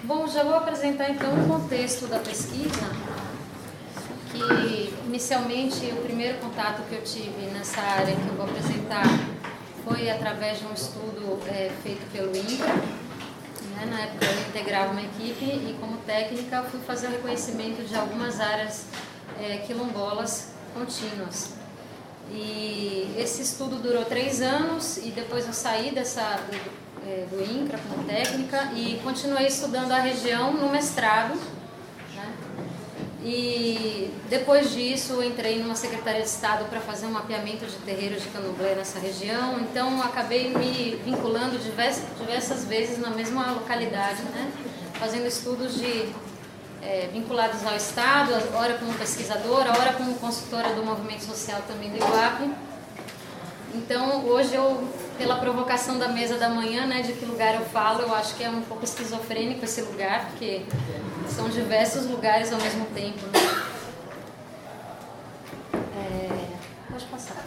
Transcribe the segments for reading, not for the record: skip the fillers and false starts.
Bom, já vou apresentar então o contexto da pesquisa, que inicialmente o primeiro contato que eu tive nessa área que eu vou apresentar foi através de um estudo feito pelo INCRA. Na época eu integrava uma equipe e como técnica eu fui fazer o reconhecimento de algumas áreas quilombolas contínuas. E esse estudo durou 3 anos e depois eu saí do INCRA como técnica e continuei estudando a região no mestrado, né? E depois disso eu entrei numa Secretaria de Estado para fazer um mapeamento de terreiros de candomblé nessa região, então acabei me vinculando diversas vezes na mesma localidade, né? Fazendo estudos vinculados ao Estado, ora como pesquisadora, ora como consultora do movimento social também do Iguape. Então, hoje pela provocação da mesa da manhã, né, de que lugar eu falo, eu acho que é um pouco esquizofrênico esse lugar, porque são diversos lugares ao mesmo tempo, né? Pode passar.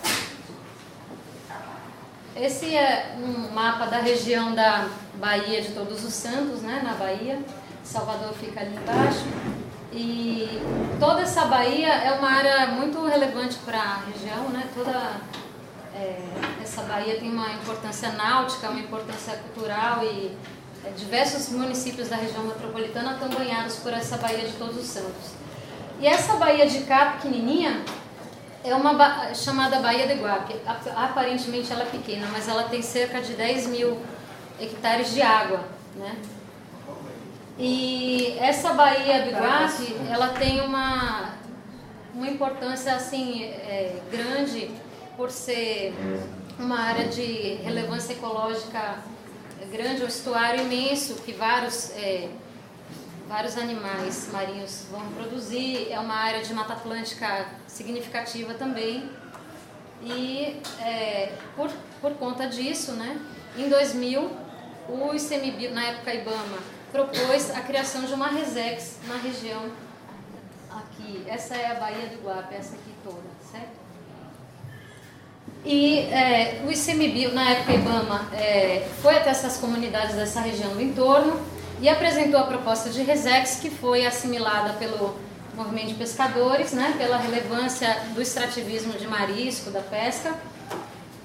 Esse é um mapa da região da Baía de Todos os Santos, né, na Bahia. Salvador fica ali embaixo. E toda essa Bahia é uma área muito relevante para a região, né? Essa Bahia tem uma importância náutica, uma importância cultural e diversos municípios da região metropolitana estão banhados por essa Baía de Todos os Santos. E essa Baía de cá, pequenininha, é uma chamada Baía de Iguape. Aparentemente ela é pequena, mas ela tem cerca de 10 mil hectares de água, né? E essa Baía do Iguape, ela tem uma importância assim, grande por ser uma área de relevância ecológica grande, um estuário imenso que vários animais marinhos vão produzir, é uma área de Mata Atlântica significativa também. E por conta disso, né, em 2000, o ICMBio, na época IBAMA, propôs a criação de uma RESEX na região aqui. Essa é a Baía do Iguape, essa aqui toda, certo? E o ICMBio, na época IBAMA, foi até essas comunidades dessa região do entorno e apresentou a proposta de RESEX, que foi assimilada pelo movimento de pescadores, né, pela relevância do extrativismo de marisco, da pesca.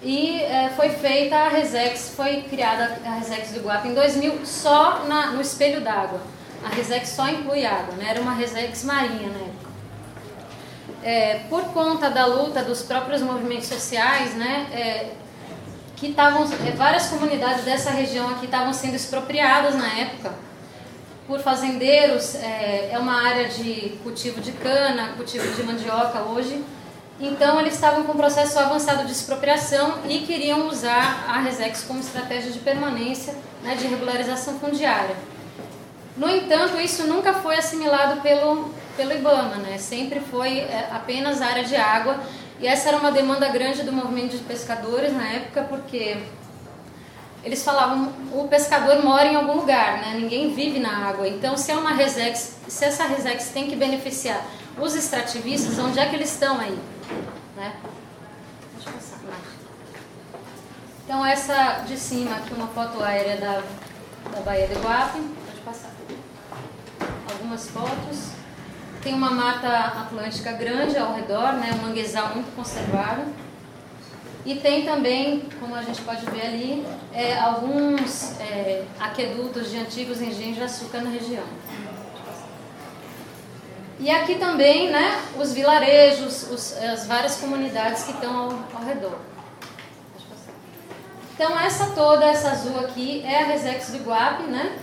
E foi feita a RESEX, foi criada a RESEX do Iguape em 2000 só no espelho d'água. A RESEX só inclui água, né? Era uma RESEX marinha na época. Por conta da luta dos próprios movimentos sociais, né, que várias comunidades dessa região aqui estavam sendo expropriadas na época por fazendeiros. É uma área de cultivo de cana, cultivo de mandioca hoje. Então, eles estavam com um processo avançado de expropriação e queriam usar a RESEX como estratégia de permanência, né, de regularização fundiária. No entanto, isso nunca foi assimilado pelo IBAMA, né? Sempre foi apenas área de água, e essa era uma demanda grande do movimento de pescadores na época, porque eles falavam, o pescador mora em algum lugar, né? Ninguém vive na água, então se essa RESEX tem que beneficiar os extrativistas, onde é que eles estão aí? Né? Deixa eu passar mais. Então essa de cima aqui, uma foto aérea da Baía do Iguape. Pode passar. Algumas fotos. Tem uma mata atlântica grande ao redor, né? Um manguezal muito conservado. E tem também, como a gente pode ver ali, alguns aquedutos de antigos engenhos de açúcar na região. E aqui também, né, os vilarejos, as várias comunidades que estão ao redor. Então essa azul aqui é a RESEX do Iguape, né?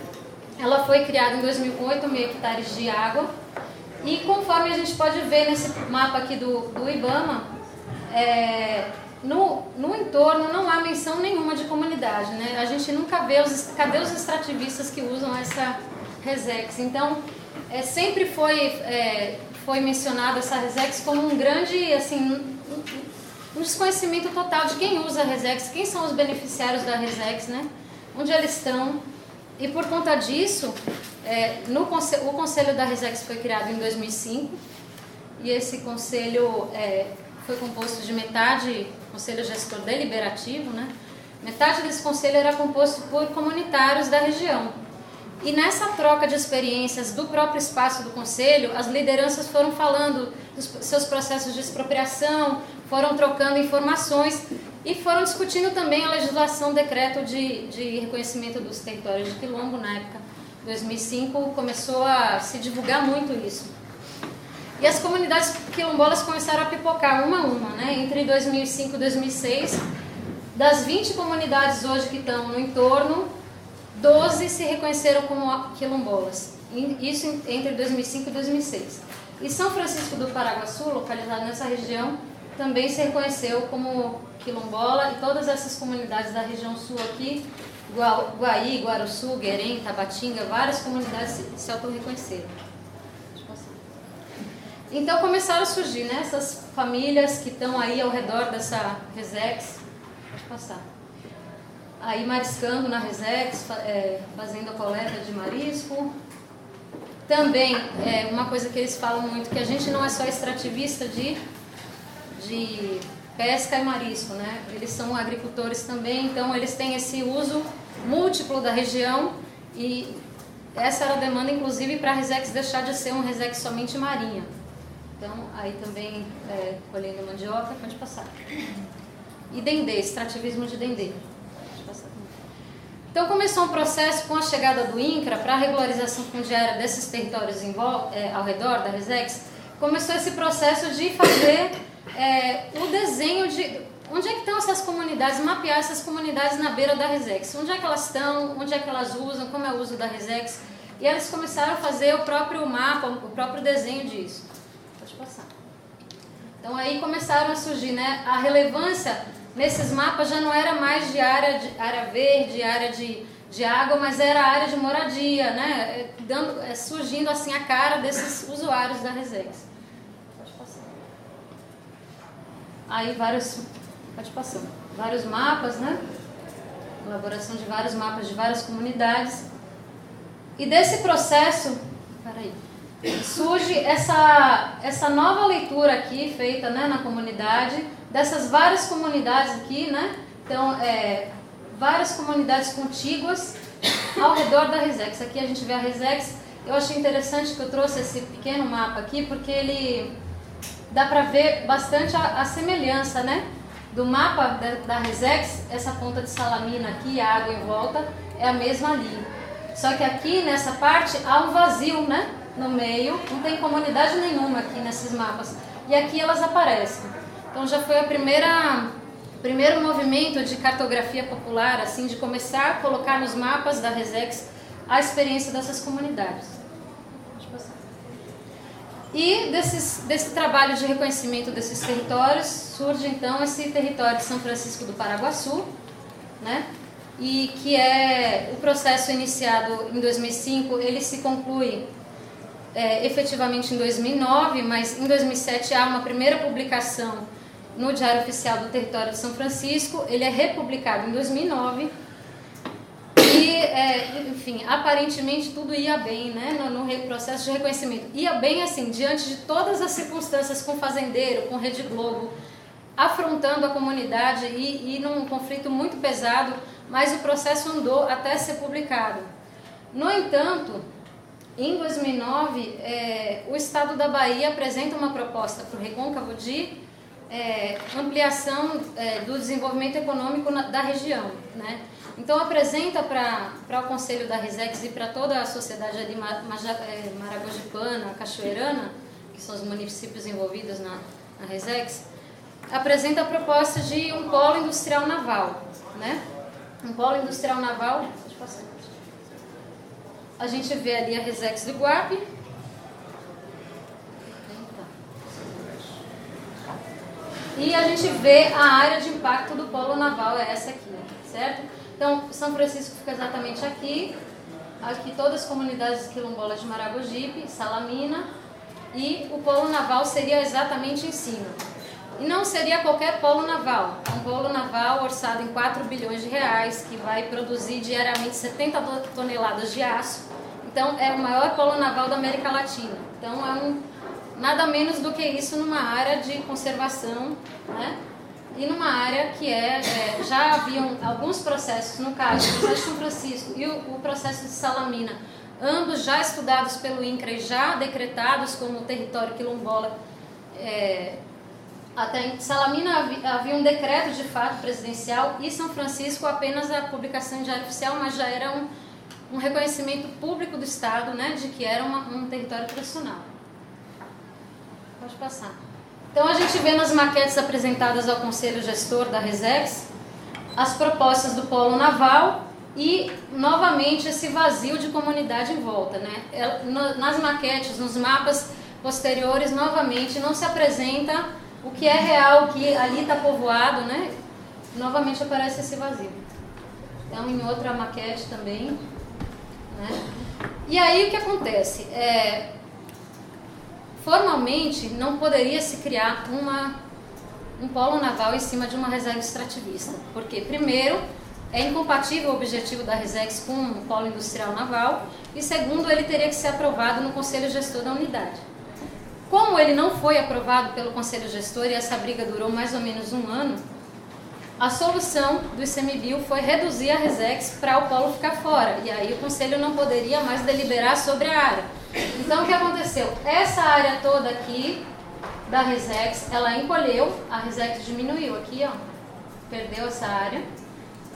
Ela foi criada em 2008, 1.000 hectares de água. E conforme a gente pode ver nesse mapa aqui do IBAMA, no entorno não há menção nenhuma de comunidade, né? A gente nunca vê cadê os extrativistas que usam essa RESEX. Então, sempre foi mencionada essa RESEX como um grande, assim, um desconhecimento total de quem usa a RESEX, quem são os beneficiários da RESEX, né? Onde eles estão. E por conta disso, o conselho da RESEX foi criado em 2005 e esse conselho foi composto de metade, conselho gestor deliberativo, né? Metade desse conselho era composto por comunitários da região. E nessa troca de experiências do próprio espaço do Conselho, as lideranças foram falando dos seus processos de expropriação, foram trocando informações e foram discutindo também a legislação, decreto de reconhecimento dos territórios de Quilombo. Na época, 2005, começou a se divulgar muito isso. E as comunidades quilombolas começaram a pipocar uma a uma, né? Entre 2005 e 2006, das 20 comunidades hoje que estão no entorno, 12 se reconheceram como quilombolas, isso entre 2005 e 2006. E São Francisco do Paraguaçu, localizado nessa região, também se reconheceu como quilombola, e todas essas comunidades da região sul aqui, Guaí, Guaruçu, Guerém, Tabatinga, várias comunidades se auto-reconheceram. Então começaram a surgir, né, essas famílias que estão aí ao redor dessa Resex. Pode passar. Aí mariscando na Resex, fazendo a coleta de marisco. Também, uma coisa que eles falam muito, que a gente não é só extrativista de pesca e marisco, né? Eles são agricultores também, então eles têm esse uso múltiplo da região, e essa era a demanda, inclusive, para a Resex deixar de ser um Resex somente marinha. Então, aí também colhendo mandioca, pode passar. E dendê, extrativismo de dendê. Então começou um processo com a chegada do INCRA para a regularização fundiária desses territórios ao redor da Resex. Começou esse processo de fazer o desenho de onde é que estão essas comunidades, mapear essas comunidades na beira da Resex. Onde é que elas estão, onde é que elas usam, como é o uso da Resex. E eles começaram a fazer o próprio mapa, o próprio desenho disso. Pode passar. Então aí começaram a surgir, né, a relevância. Nesses mapas já não era mais de área verde, área de água, mas era área de moradia, né? Surgindo assim a cara desses usuários da Resex. Pode passar. Aí vários mapas, né? Elaboração de vários mapas de várias comunidades. E desse processo, surge essa nova leitura aqui feita, né, na comunidade, dessas várias comunidades aqui, né? Então, várias comunidades contíguas ao redor da Resex. Aqui a gente vê a Resex. Eu achei interessante que eu trouxe esse pequeno mapa aqui, porque ele dá para ver bastante a semelhança, né? Do mapa da Resex, essa ponta de Salamina aqui, a água em volta, é a mesma ali. Só que aqui, nessa parte, há um vazio, né? No meio, não tem comunidade nenhuma aqui nesses mapas. E aqui elas aparecem. Então já foi primeiro movimento de cartografia popular, assim, de começar a colocar nos mapas da Resex a experiência dessas comunidades. E desse trabalho de reconhecimento desses territórios, surge então esse território de São Francisco do Paraguaçu, né? E que é o processo iniciado em 2005, ele se conclui efetivamente em 2009, mas em 2007 há uma primeira publicação no Diário Oficial do Território de São Francisco. Ele é republicado em 2009 e, enfim, aparentemente tudo ia bem, né, no processo de reconhecimento. Ia bem, assim, diante de todas as circunstâncias, com Fazendeiro, com Rede Globo, afrontando a comunidade e num conflito muito pesado, mas o processo andou até ser publicado. No entanto, em 2009, o Estado da Bahia apresenta uma proposta para o Recôncavo de ampliação do desenvolvimento econômico da região, né? Então apresenta para o Conselho da Resex e para toda a sociedade ali maragogipana, cachoeirana, que são os municípios envolvidos na Resex, apresenta a proposta de um polo industrial naval, né? Um polo industrial naval. Deixa eu passar. A gente vê ali a Resex do Guape. E a gente vê a área de impacto do polo naval, é essa aqui, certo? Então, São Francisco fica exatamente aqui. Aqui todas as comunidades quilombolas de Maragogipe, Salamina. E o polo naval seria exatamente em cima. E não seria qualquer polo naval. É um polo naval orçado em 4 bilhões de reais, que vai produzir diariamente 70 toneladas de aço. Então, é o maior polo naval da América Latina. Então, nada menos do que isso numa área de conservação, né, e numa área que já haviam alguns processos, no caso, o processo de São Francisco e o processo de Salamina, ambos já estudados pelo INCRA e já decretados como território quilombola. Até em Salamina havia um decreto de fato presidencial e São Francisco apenas a publicação em diário oficial, mas já era um reconhecimento público do Estado, né, de que era um território tradicional. Pode passar. Então a gente vê nas maquetes apresentadas ao Conselho Gestor da Resex as propostas do polo naval e novamente esse vazio de comunidade em volta, né? Nas maquetes, nos mapas posteriores, novamente não se apresenta o que é real, o que ali está povoado, né? Novamente aparece esse vazio. Então em outra maquete também, né? E aí o que acontece? Formalmente, não poderia se criar um polo naval em cima de uma reserva extrativista, porque, primeiro, é incompatível o objetivo da Resex com um polo industrial naval, e, segundo, ele teria que ser aprovado no Conselho Gestor da unidade. Como ele não foi aprovado pelo Conselho Gestor e essa briga durou mais ou menos um ano, a solução do ICMBio foi reduzir a Resex para o polo ficar fora, e aí o Conselho não poderia mais deliberar sobre a área. Então, o que aconteceu? Essa área toda aqui da Resex, ela encolheu, a Resex diminuiu aqui, ó, perdeu essa área.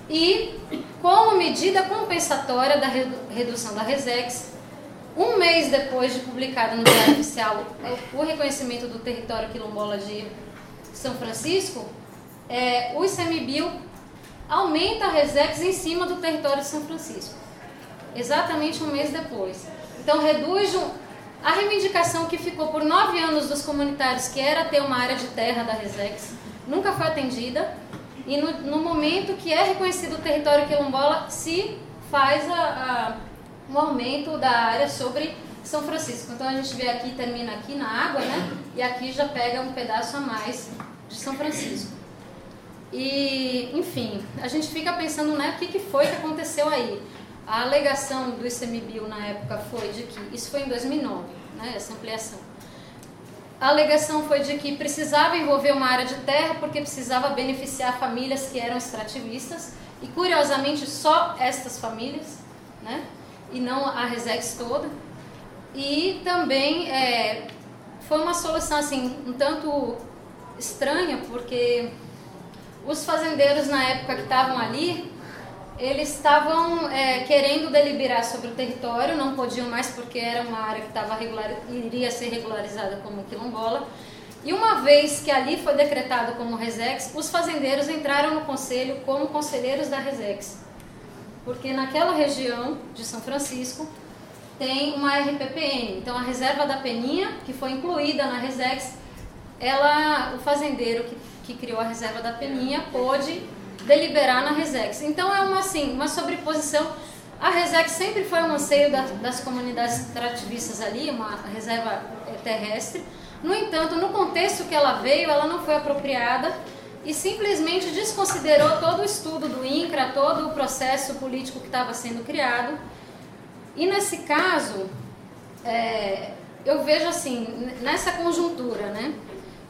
E, como medida compensatória da redução da Resex, um mês depois de publicado no Diário Oficial o reconhecimento do território quilombola de São Francisco, o ICMBio aumenta a Resex em cima do território de São Francisco. Exatamente um mês depois. Então, reduz a reivindicação que ficou por 9 anos dos comunitários, que era ter uma área de terra da Resex, nunca foi atendida. E no momento que é reconhecido o território quilombola, se faz um aumento da área sobre São Francisco. Então, a gente vê aqui, termina aqui na água, né? E aqui já pega um pedaço a mais de São Francisco. E, enfim, a gente fica pensando, né, o que foi que aconteceu aí. A alegação do ICMBio na época foi de que, isso foi em 2009, né, essa ampliação. A alegação foi de que precisava envolver uma área de terra porque precisava beneficiar famílias que eram extrativistas e, curiosamente, só estas famílias, né, e não a Resex toda. E também foi uma solução assim, um tanto estranha, porque os fazendeiros na época que estavam ali, eles estavam querendo deliberar sobre o território, não podiam mais porque era uma área que iria ser regularizada como quilombola. E uma vez que ali foi decretado como Resex, os fazendeiros entraram no conselho como conselheiros da Resex. Porque naquela região de São Francisco tem uma RPPN, então a Reserva da Peninha, que foi incluída na Resex, o fazendeiro que criou a Reserva da Peninha pôde deliberar na Resex. Então é uma sobreposição. A Resex sempre foi um anseio das comunidades extrativistas ali, uma reserva terrestre. No entanto, no contexto que ela veio, ela não foi apropriada e simplesmente desconsiderou todo o estudo do INCRA, todo o processo político que estava sendo criado. E nesse caso, eu vejo assim, nessa conjuntura, né?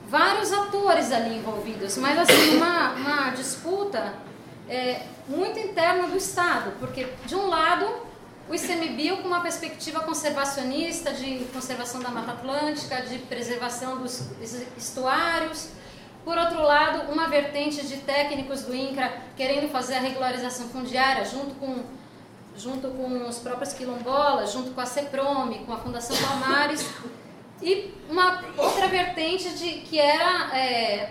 Vários atores ali envolvidos, mas assim, uma disputa muito interna do Estado, porque de um lado o ICMBio com uma perspectiva conservacionista, de conservação da Mata Atlântica, de preservação dos estuários, por outro lado uma vertente de técnicos do INCRA querendo fazer a regularização fundiária junto com os próprios quilombolas, junto com a CEPROME, com a Fundação Palmares. E uma outra vertente que era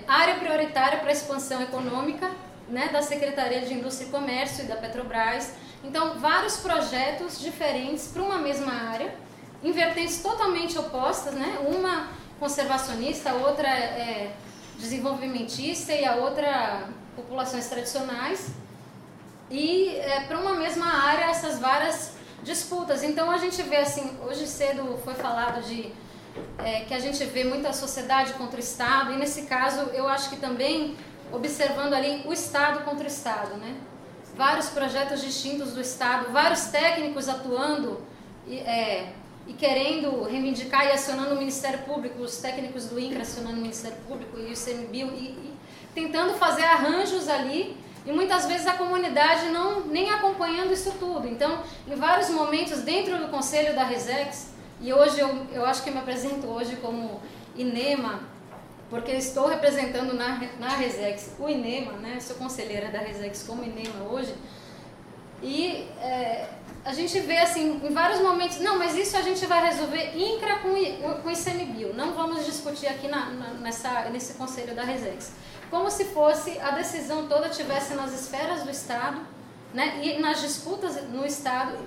área prioritária para a expansão econômica, né, da Secretaria de Indústria e Comércio e da Petrobras. Então, vários projetos diferentes para uma mesma área, em vertentes totalmente opostas, né? Uma conservacionista, a outra desenvolvimentista e a outra populações tradicionais. E para uma mesma área, essas várias disputas. Então, a gente vê assim, hoje cedo foi falado que a gente vê muita sociedade contra o Estado, e nesse caso eu acho que também observando ali o Estado contra o Estado, né? Vários projetos distintos do Estado, vários técnicos atuando e querendo reivindicar e acionando o Ministério Público, os técnicos do INCRA acionando o Ministério Público e o ICMBio, e tentando fazer arranjos ali, e muitas vezes a comunidade nem acompanhando isso tudo. Então, em vários momentos, dentro do conselho da Resex, e hoje eu acho que me apresento hoje como INEMA, porque estou representando na Resex o INEMA, né? Sou conselheira da Resex como INEMA hoje, e a gente vê assim, em vários momentos, não, mas isso a gente vai resolver INCRA com o ICMBio, não vamos discutir aqui nesse conselho da Resex. Como se fosse a decisão toda tivesse nas esferas do Estado, né, e nas disputas no Estado,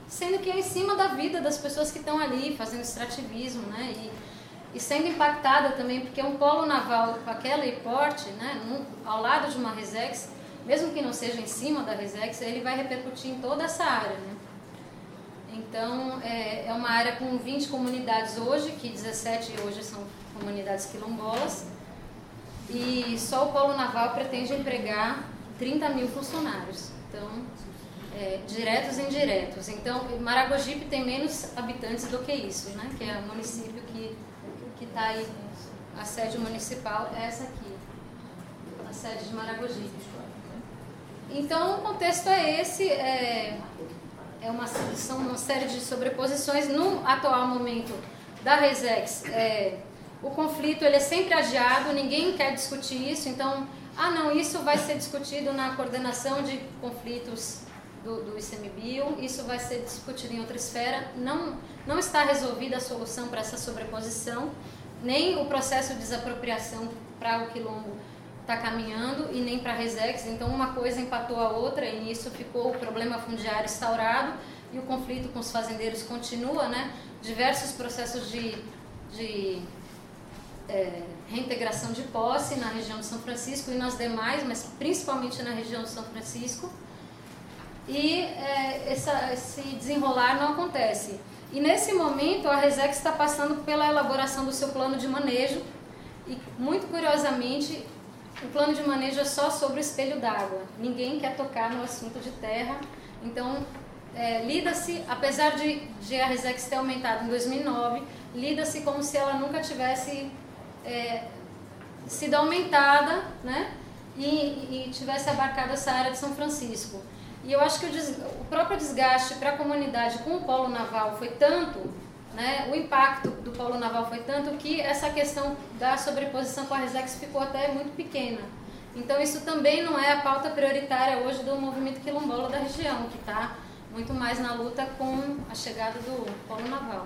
sendo que é em cima da vida das pessoas que estão ali fazendo extrativismo, né, e sendo impactada também, porque um polo naval com aquele porte, né, ao lado de uma Resex, mesmo que não seja em cima da Resex, ele vai repercutir em toda essa área, né. Então, é uma área com 20 comunidades hoje, que 17 hoje são comunidades quilombolas, e só o polo naval pretende empregar 30 mil funcionários, então, diretos e indiretos. Então, Maragogipe tem menos habitantes do que isso, né? Que é o município que está aí, a sede municipal é essa aqui, a sede de Maragogipe. Então, o contexto é esse, são uma série de sobreposições. No atual momento da Resex, o conflito ele é sempre adiado, ninguém quer discutir isso, então, não, isso vai ser discutido na coordenação de conflitos do ICMBio, isso vai ser discutido em outra esfera, não está resolvida a solução para essa sobreposição, nem o processo de desapropriação para o quilombo está caminhando e nem para a Resex, então uma coisa empatou a outra e nisso ficou o problema fundiário instaurado e o conflito com os fazendeiros continua, né? Diversos processos de reintegração de posse na região de São Francisco e nas demais, mas principalmente na região de São Francisco, e esse desenrolar não acontece. E nesse momento a Resex está passando pela elaboração do seu plano de manejo e, muito curiosamente, o plano de manejo é só sobre o espelho d'água, ninguém quer tocar no assunto de terra, então lida-se, apesar de a Resex ter aumentado em 2009, lida-se como se ela nunca tivesse sido aumentada, né, e tivesse abarcado essa área de São Francisco. E eu acho que o próprio desgaste para a comunidade com o polo naval foi tanto, né, o impacto do polo naval foi tanto que essa questão da sobreposição com a Resex ficou até muito pequena. Então isso também não é a pauta prioritária hoje do movimento quilombola da região, que está muito mais na luta com a chegada do polo naval.